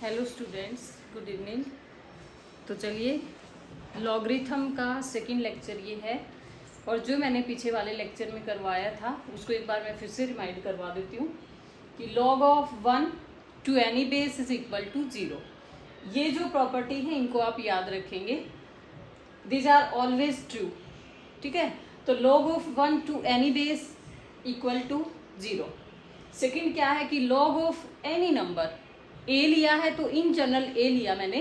Hello students, good evening. तो चलिए, logarithm का सेकंड लेक्चर ये है और जो मैंने पीछे वाले लेक्चर में करवाया था उसको एक बार मैं फिर से रिमाइंड करवा देती हूँ कि log of 1 to any base is equal to 0। ये जो प्रॉपर्टी है इनको आप याद रखेंगे, दीज आर ऑलवेज ट्रू। ठीक है, तो log of 1 to any base equal to 0। Second क्या है कि log of any number, a लिया है तो इन जनरल ए लिया मैंने,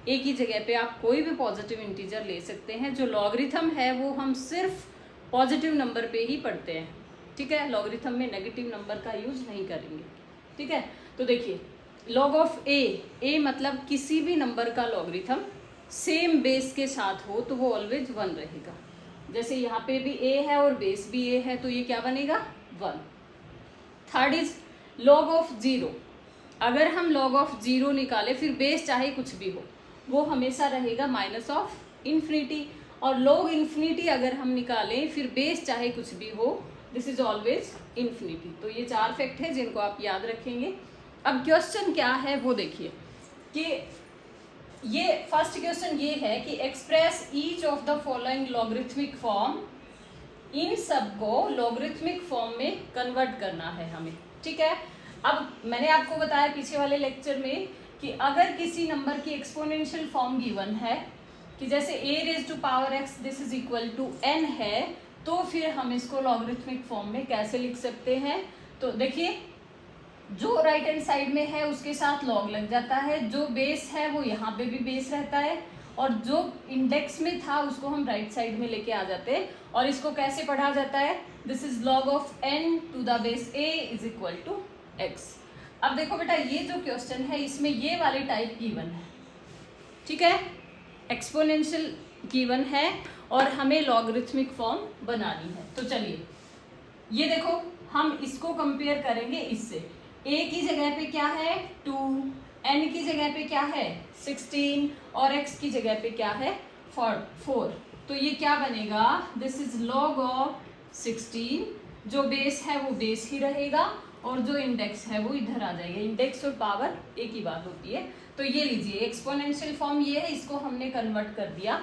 ए की जगह पे आप कोई भी पॉजिटिव इंटीजर ले सकते हैं। जो लॉगरिथम है वो हम सिर्फ पॉजिटिव नंबर पे ही पढ़ते हैं। ठीक है, लॉगरिथम में नेगेटिव नंबर का यूज नहीं करेंगे। ठीक है, तो देखिए log ऑफ ए मतलब किसी भी नंबर का लॉगरिथम सेम बेस के साथ हो तो वो ऑलवेज 1 रहेगा। जैसे यहाँ पे भी ए है और बेस भी ए है तो ये क्या बनेगा 1। Third is log of 0। अगर हम log ऑफ 0 निकाले फिर बेस चाहे कुछ भी हो वो हमेशा रहेगा माइनस ऑफ इन्फिनिटी, और log इन्फिनिटी अगर हम निकालें फिर बेस चाहे कुछ भी हो दिस इज ऑलवेज इन्फिनिटी। तो ये 4 फैक्ट है जिनको आप याद रखेंगे। अब क्वेश्चन क्या है वो देखिए कि ये फर्स्ट क्वेश्चन ये है कि express each of the following logarithmic form. इन सब को लॉगरिथमिक फॉर्म में कन्वर्ट करना है हमें। ठीक है, अब मैंने आपको बताया पीछे वाले लेक्चर में कि अगर किसी नंबर की एक्सपोनेंशियल फॉर्म गिवन है कि जैसे a⁴x this is equal to n है, तो फिर हम इसको लॉगरिथमिक फॉर्म में कैसे लिख सकते हैं। तो देखिए, जो राइट हैंड साइड में है उसके साथ लॉग लग जाता है, जो बेस है वो यहाँ पे भी बेस रहता है, और जो इंडेक्स में था उसको हम राइट साइड में लेके आ जाते हैं। और इसको कैसे पढ़ा जाता है, this is log of n to the base a is equal to x। अब देखो बेटा, ये जो क्वेश्चन है इसमें ये वाले टाइप गिवन है। ठीक है, एक्सपोनेंशियल गिवन है और हमें लॉगरिथमिक फॉर्म बनानी है। तो चलिए ये देखो, हम इसको कंपेयर करेंगे इससे। a की जगह पे क्या है 2, n की जगह पे क्या है 16 और x की जगह पे क्या है 4। तो ये क्या बनेगा, दिस इज log ऑफ 16। जो बेस है वो बेस ही रहेगा और जो इंडेक्स है वो इधर आ जाएगा। इंडेक्स और पावर एक ही बात होती है। तो ये लीजिए एक्सपोनेंशियल फॉर्म ये है, इसको हमने कन्वर्ट कर दिया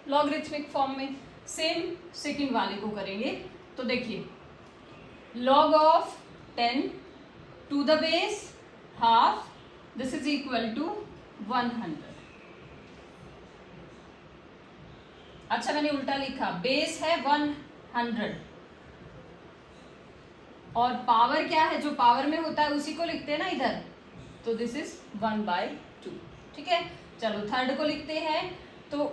लॉगरिथमिक फॉर्म में। सेम सेकंड वाले को करेंगे। तो देखिए log of 10 to the base half this is equal to 100। अच्छा मैंने उल्टा लिखा, बेस है 100 और पावर क्या है, जो पावर में होता है उसी को लिखते हैं ना इधर, तो दिस इज 1/2। ठीक है, चलो थर्ड को लिखते हैं। तो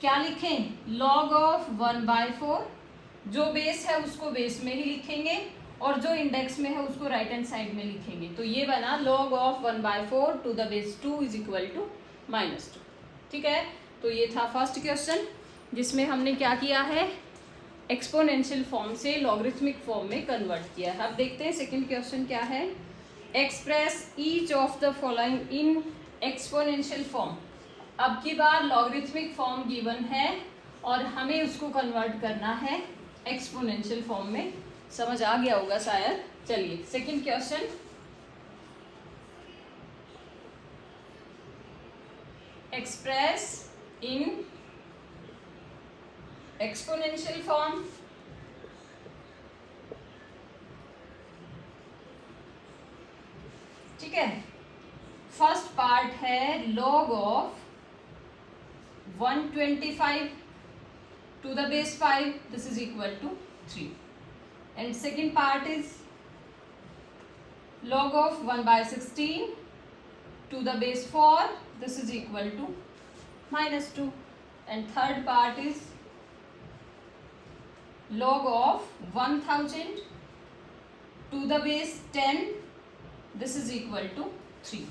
क्या लिखें, log ऑफ 1/4। जो बेस है उसको बेस में ही लिखेंगे और जो इंडेक्स में है उसको राइट हैंड साइड में लिखेंगे। तो ये बना log of 1/4 to the base 2 is equal to -2। ठीक है, तो ये था फर्स्ट क्वेश्चन जिसमें हमने क्या किया है, एक्सपोनेंशियल फॉर्म से लॉगरिथमिक फॉर्म में कन्वर्ट किया है। अब देखते हैं सेकंड क्वेश्चन क्या है, express each of the following in exponential form. अब की बार लॉगरिथमिक फॉर्म गिवन है और हमें उसको कन्वर्ट करना है एक्सपोनेंशियल फॉर्म में। समझ आ गया होगा शायद। चलिए second question, express in exponential form. ठीक है, फर्स्ट पार्ट है log of 125 to the base 5 this is equal to 3, and second part is log of 1/16 to the base 4 this is equal to -2, and third part is log of 1000 to the base 10 this is equal to 3।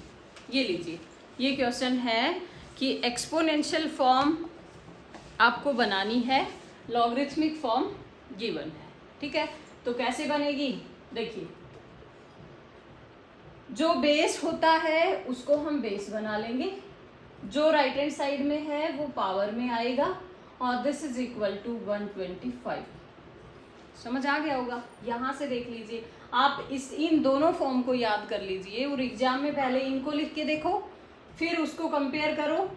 ये लीजिए, ये question है कि exponential form आपको बनानी है, logarithmic form given है। ठीक है, तो कैसे बनेगी, देखिए जो बेस होता है उसको हम बेस बना लेंगे, जो राइट हैंड साइड में है वो पावर में आएगा और दिस इज इक्वल टू 125। समझ आ गया होगा। यहाँ से देख लीजिए, आप इन दोनों फॉर्म को याद कर लीजिए और एग्जाम में पहले इनको लिख के देखो, फिर उसको कंपेयर करो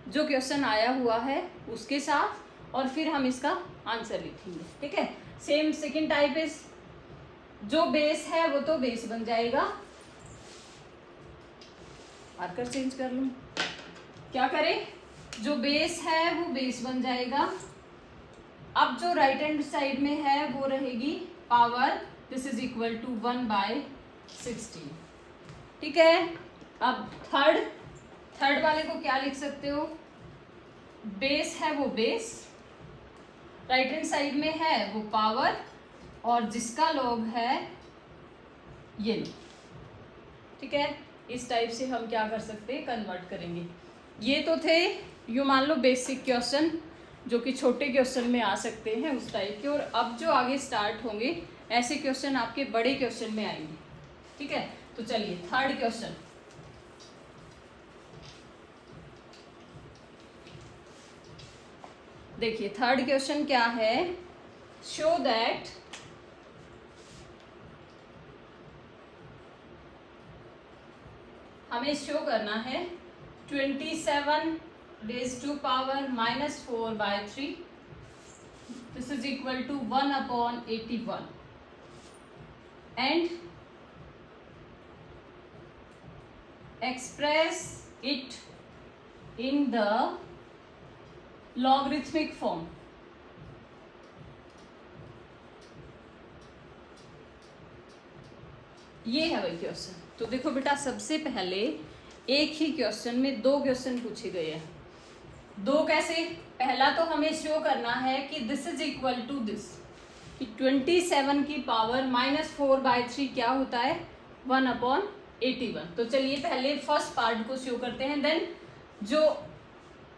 जो क्वेश्चन आया हुआ है उसके साथ, और फिर हम इसका आंसर लिखेंगे। ठीक है, सेम सेकंड टाइप इज, जो बेस है वो तो बेस बन जाएगा, मार्कर चेंज कर लूं, क्या करें, जो बेस है वो बेस बन जाएगा। अब जो राइट हैंड साइड में है वो रहेगी power, this is equal to 1/16। ठीक है, अब थर्ड वाले को क्या लिख सकते हो, बेस है वो बेस, राइट हैंड साइड में है वो पावर, और जिसका लॉग है ये लो। ठीक है, इस टाइप से हम क्या कर सकते हैं, कन्वर्ट करेंगे। ये तो थे यूँ मान लो बेसिक क्वेश्चन जो कि छोटे क्वेश्चन में आ सकते हैं उस टाइप के, और अब जो आगे स्टार्ट होंगे ऐसे क्वेश्चन आपके बड़े क्वेश्चन में आएंगे। ठीक है, तो चलिए थर्ड क्वेश्चन, देखिए थर्ड क्वेश्चन क्या है, शो दैट हमें शो करना है 27 raise to power -4/3, this is equal to 1/81, and express it in the logarithmic form. ये है वही क्वेश्चन। तो देखो बेटा, सबसे पहले एक ही क्वेश्चन में दो क्वेश्चन पूछे गए हैं। दो कैसे, पहला तो हमें शो करना है कि this is equal to this, कि 27 की पावर -4/3 क्या होता है, 1/81। तो चलिए पहले फर्स्ट पार्ट को शो करते हैं, देन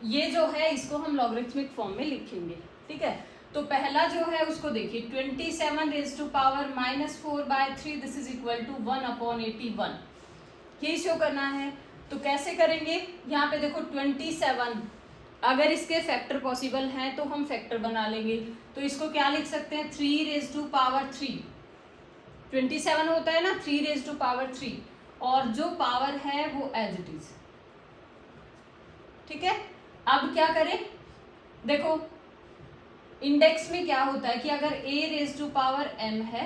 ये जो है इसको हम लॉगरिथमिक फॉर्म में लिखेंगे। ठीक है, तो पहला जो है उसको देखिए, 27 raise to power -4/3, this is equal to 1/81, ये शो करना है। तो कैसे करेंगे, यहाँ पे देखो 27, अगर इसके फैक्टर पॉसिबल हैं तो हम फैक्टर बना लेंगे। तो इसको क्या लिख सकते हैं, 3 रेज टू पावर 3, 27 होता है ना, 3 रेज टू पावर 3, और जो पावर है वो एज इट इज। ठीक है, अब क्या करें, देखो इंडेक्स में क्या होता है कि अगर a raise to power m है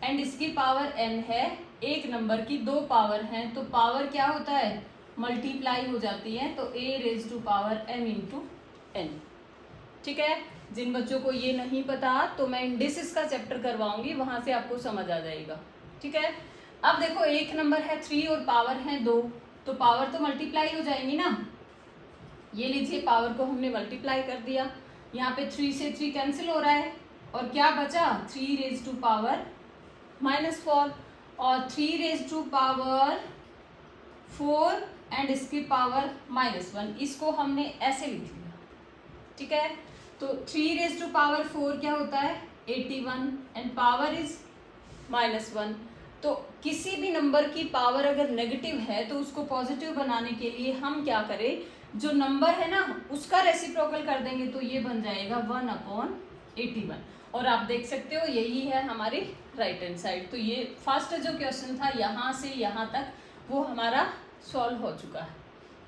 एंड इसकी पावर n है, एक नंबर की दो पावर हैं, तो पावर क्या होता है, मल्टीप्लाई हो जाती है, तो a raise to power m into n। ठीक है, जिन बच्चों को ये नहीं पता तो मैं इंडिसेस का चैप्टर करवाऊंगी, वहां से आपको समझ आ जाएगा। ठीक है, अब देखो एक नंबर है 3 और पावर है 2, तो पावर तो मल्टीप्लाई हो जाएंगी ना, ये लीजिए पावर को हमने मल्टीप्लाई कर दिया, यहाँ पे 3 से 3 कैंसिल हो रहा है, और क्या बचा, 3 रेज टू पावर -4, और 3 रेज टू पावर 4 एंड इसकी पावर -1, इसको हमने ऐसे लिख लिया। ठीक है, तो 3 रेज टू पावर 4 क्या होता है, 81, एंड पावर इज -1। तो किसी भी नंबर की पावर अगर नेगेटिव है तो उसको पॉजिटिव बनाने के लिए हम क्या करें, जो नंबर है ना उसका रेसिप्रोकल कर देंगे, तो ये बन जाएगा 1/81, और आप देख सकते हो यही है हमारी राइट हैंड साइड। तो ये फर्स्ट जो क्वेश्चन था यहाँ से यहाँ तक वो हमारा सॉल्व हो चुका है।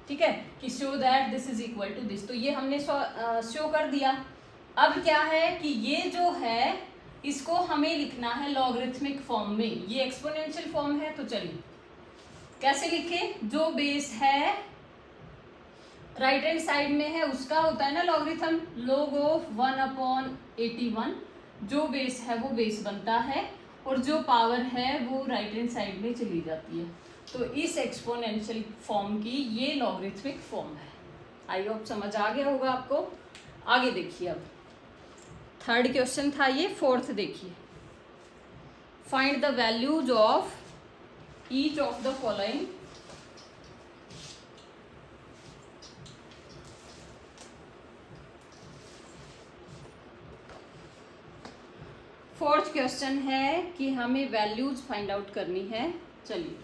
ठीक है, कि show that this is equal to this, तो ये हमने शो कर दिया। अब क्या है कि ये जो है इसको हमें लिखना है लॉगरिथमिक फॉर्म में, ये एक्सपोनेंशियल फॉर्म है, तो चलिए कैसे लिखें, जो बेस है राइट हैंड साइड में है उसका होता है ना लॉगरिथम, log ऑफ 1/81, जो बेस है वो बेस बनता है, और जो पावर है वो राइट हैंड साइड में चली जाती है। तो इस एक्सपोनेंशियल फॉर्म की ये लॉगरिथमिक फॉर्म है। आई होप समझ आ गया होगा आपको। आगे देखिए, अब थर्ड क्वेश्चन था ये, फोर्थ देखिए, find the values of each of the following. Fourth question है कि हमें वैल्यूज फाइंड आउट करनी है। चलिए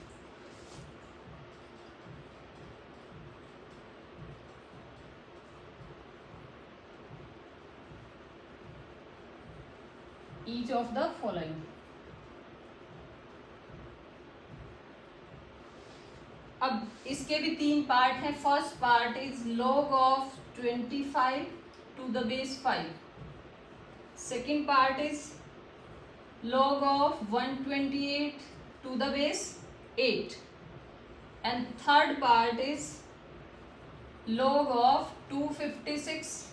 ईच ऑफ द फॉलोइंग, अब इसके भी 3 पार्ट हैं। First part is log of 25 to the base 5। Second part is log of 128 to the base 8, and third part is log of 256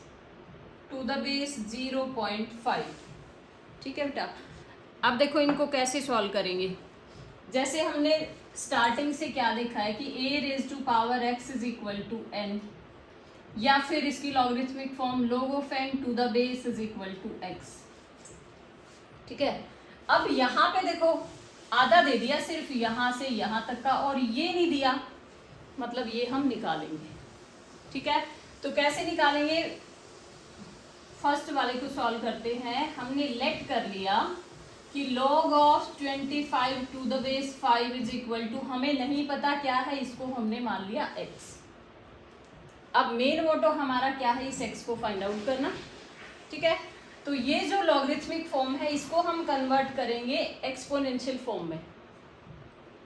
to the base 0.5। ठीक है बेटा, अब देखो इनको कैसे सॉल्व करेंगे। जैसे हमने स्टार्टिंग से क्या देखा है कि a raise to power x is equal to n, या फिर इसकी logarithmic form log of n to the base is equal to x। ठीक है, अब यहाँ पे देखो आधा दे दिया सिर्फ यहाँ से यहाँ तक का, और ये नहीं दिया, मतलब ये हम निकालेंगे। ठीक है, तो कैसे निकालेंगे? फर्स्ट वाले को सॉल्व करते हैं। हमने लेट कर लिया कि log of 25 to the base 5 is equal to, हमें नहीं पता क्या है, इसको हमने मान लिया x। अब मेन मोटो हमारा क्या है, इस x को फाइंड आउट करना। ठीक है, तो ये जो लॉगरिथमिक फॉर्म है इसको हम कन्वर्ट करेंगे एक्सपोनेंशियल फॉर्म में।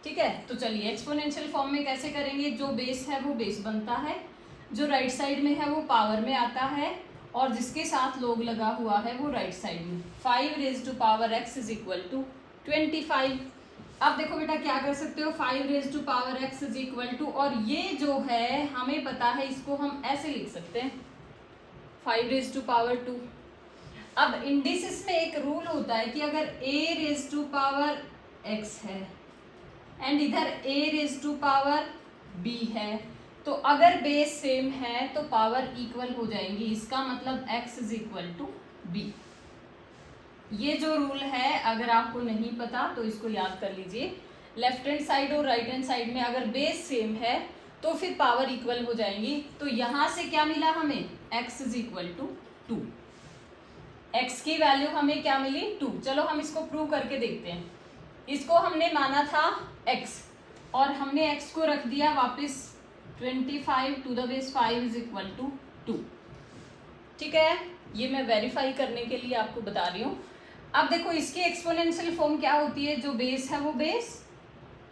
ठीक है, तो चलिए एक्सपोनेंशियल फॉर्म में कैसे करेंगे? जो बेस है वो बेस बनता है, जो राइट साइड में है वो पावर में आता है, और जिसके साथ log लगा हुआ है वो राइट साइड में। 5 raise to power x is equal to 25। अब देखो बेटा क्या कर सकते हो, 5 raise to power x is equal to, और ये जो है हमें पता है, इसको हम ऐसे लिख सकते हैं 5 रेज टू पावर 2। अब इंडिसेस में एक रूल होता है कि अगर a raise to power x है एंड इधर a raise to power b है, तो अगर बेस सेम है तो पावर इक्वल हो जाएंगी। इसका मतलब x is equal to b। ये जो रूल है अगर आपको नहीं पता तो इसको याद कर लीजिए। लेफ्ट हैंड साइड और राइट हैंड साइड में अगर बेस सेम है तो फिर पावर इक्वल हो जाएंगी। तो यहां से क्या मिला हमें, x is equal to 2। x की वैल्यू हमें क्या मिली, 2। चलो हम इसको प्रूव करके देखते हैं। इसको हमने माना था x, और हमने x को रख दिया वापस 25 to the base 5 is equal to 2। ठीक है, ये मैं वेरीफाई करने के लिए आपको बता रही हूँ। अब देखो इसकी एक्सपोनेंशियल फॉर्म क्या होती है, जो बेस है वो बेस,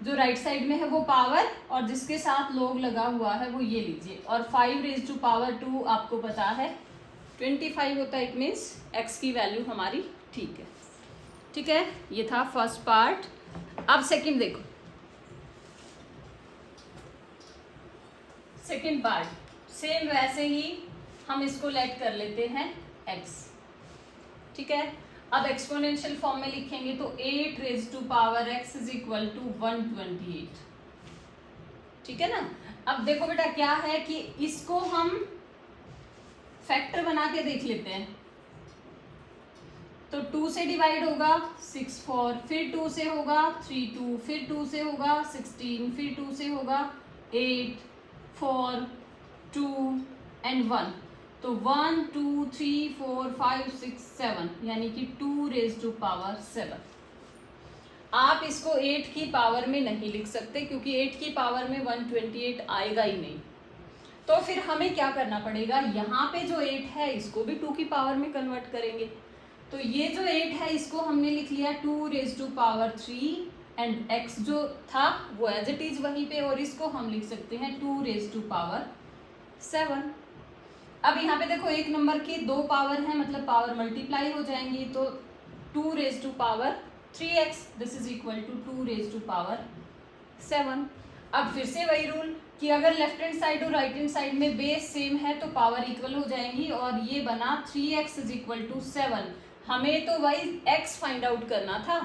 जो राइट साइड में है वो पावर, और जिसके साथ log लगा हुआ है वो ये लीजिए। और 5 रेज टू पावर 2 आपको पता है 25 होता है, इट मीन्स x की वैल्यू हमारी ठीक है। ठीक है, ये था फर्स्ट पार्ट। अब सेकंड देखो, सेकंड पार्ट सेम वैसे ही हम इसको लेट कर लेते हैं x। ठीक है, अब एक्सपोनेंशियल फॉर्म में लिखेंगे तो 8 raise to power x is equal to 128। ठीक है ना। अब देखो बेटा क्या है कि इसको हम फैक्टर बना के देख लेते हैं। तो 2 से डिवाइड होगा 6 4, फिर 2 से होगा 3 2, फिर 2 से होगा 16, फिर 2 से होगा 8 4 2 एंड 1। तो 1 2 3 4 5 6 7, यानी कि 2 रेज टू पावर 7। आप इसको 8 की पावर में नहीं लिख सकते क्योंकि 8 की पावर में 128 आएगा ही नहीं। तो फिर हमें क्या करना पड़ेगा, यहाँ पे जो 8 है इसको भी 2 की पावर में कन्वर्ट करेंगे। तो ये जो 8 है इसको हमने लिख लिया 2 raise to power 3, and x जो था वो एज इट इज वहीं पे, और इसको हम लिख सकते हैं 2 रेज टू पावर 7। अब यहाँ पे देखो एक नंबर की 2 पावर है, मतलब पावर मल्टीप्लाई हो जाएंगी। तो 2 raise to power 3x this is equal to 2 raise to power 7। अब फिर से वही रूल कि अगर लेफ्ट हैंड साइड और राइट हैंड साइड में बेस सेम है तो पावर इक्वल हो जाएंगी, और ये बना 3x इज इक्वल टू 7। हमें तो वही x फाइंड आउट करना था,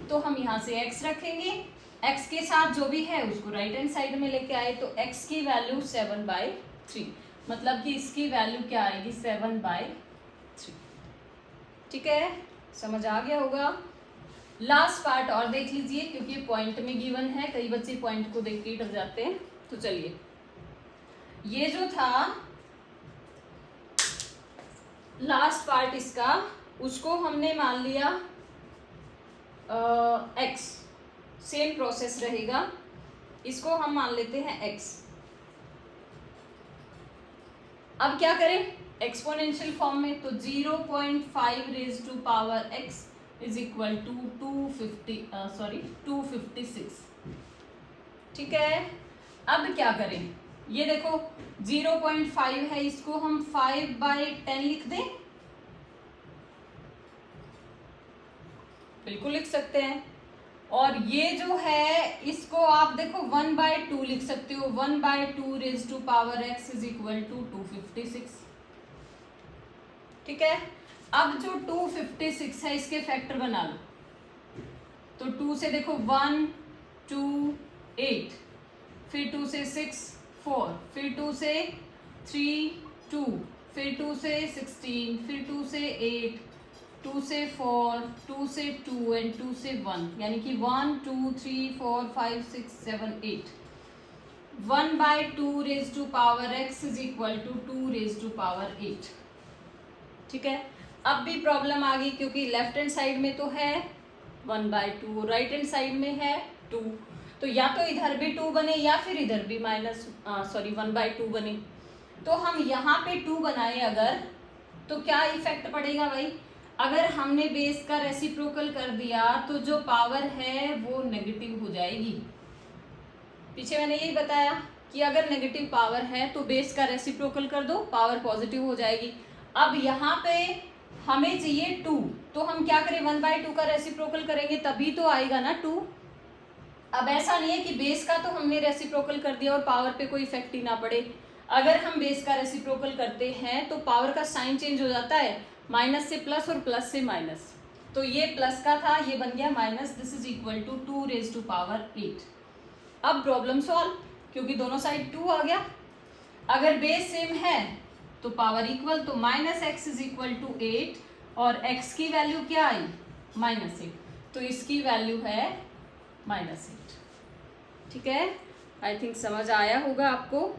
तो हम यहाँ से x रखेंगे, x के साथ जो भी है उसको राइट हैंड साइड में लेके आए, तो x की वैल्यू 7/3, मतलब कि इसकी वैल्यू क्या आएगी 7/3। ठीक है, समझ आ गया होगा। लास्ट पार्ट और देख लीजिए क्योंकि पॉइंट में गिवन है, कई बच्चे पॉइंट को देख के डर जाते हैं। तो चलिए, ये जो था लास्ट पार्ट इसका, उसको हमने मान लिया x। सेम प्रोसेस रहेगा, इसको हम मान लेते हैं x। अब क्या करें एक्सपोनेंशियल फॉर्म में, तो 0.5 raise to power x is equal to 256। ठीक है, अब क्या करें, ये देखो 0.5 है, इसको हम 5/10 लिख दें, बिल्कुल लिख सकते हैं। और ये जो है इसको आप देखो 1/2 लिख सकते हो, 1/2 raise to power x is equal to 256। ठीक है, अब जो 256 है इसके फैक्टर बना लो, तो 2 से देखो 1 2 8, फिर 2 से 6 4, फिर 2 से 3 2, फिर 2 से 16, फिर 2 से 8, 2 से 4, 2 से 2 एंड 2 से 1, यानी कि 1 2 3 4 5 6 7 8। 1/2 raise to power x is equal to 2 raise to power 8। ठीक है, अब भी प्रॉब्लम आ गई, क्योंकि लेफ्ट हैंड साइड में तो है 1/2, राइट हैंड साइड में है 2, तो या तो इधर भी 2 बने या फिर इधर भी 1/2 बने। तो हम यहाँ पे 2 बनाए अगर, तो क्या इफेक्ट पड़ेगा भाई, अगर हमने बेस का रेसिप्रोकल कर दिया तो जो पावर है वो नेगेटिव हो जाएगी। पीछे मैंने यही बताया कि अगर नेगेटिव पावर है तो बेस का रेसिप्रोकल कर दो, पावर पॉजिटिव हो जाएगी। अब यहाँ पे हमें चाहिए 2, तो हम क्या करें, 1/2 का रेसिप्रोकल करेंगे तभी तो आएगा ना 2। अब ऐसा नहीं है कि बेस का तो हमने रेसिप्रोकल कर दिया और पावर पे कोई इफेक्ट ही ना पड़े। अगर हम बेस का रेसिप्रोकल करते हैं तो पावर का साइन चेंज हो जाता है, माइनस से प्लस और प्लस से माइनस। तो ये प्लस का था, ये बन गया minus, this is equal to 2 raise to power 8। अब प्रॉब्लम सॉल्व, क्योंकि दोनों साइड 2 आ गया। अगर बेस सेम है तो पावर इक्वल, तो -x इज इक्वल टू 8 और x की वैल्यू क्या आई, -8, तो इसकी वैल्यू है -8। ठीक है, आई थिंक समझ आया होगा आपको।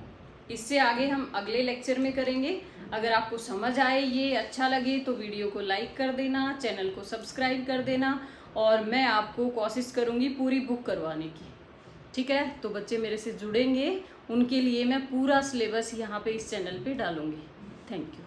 इससे आगे हम अगले लेक्चर में करेंगे। अगर आपको समझ आए, ये अच्छा लगे तो वीडियो को लाइक कर देना, चैनल को सब्सक्राइब कर देना, और मैं आपको कोशिश करूँगी पूरी बुक करवाने की। ठीक है, तो बच्चे मेरे से जुड़ेंगे, उनके लिए मैं पूरा सिलेबस यहाँ पे इस चैनल पे डालूँगी। Thank you.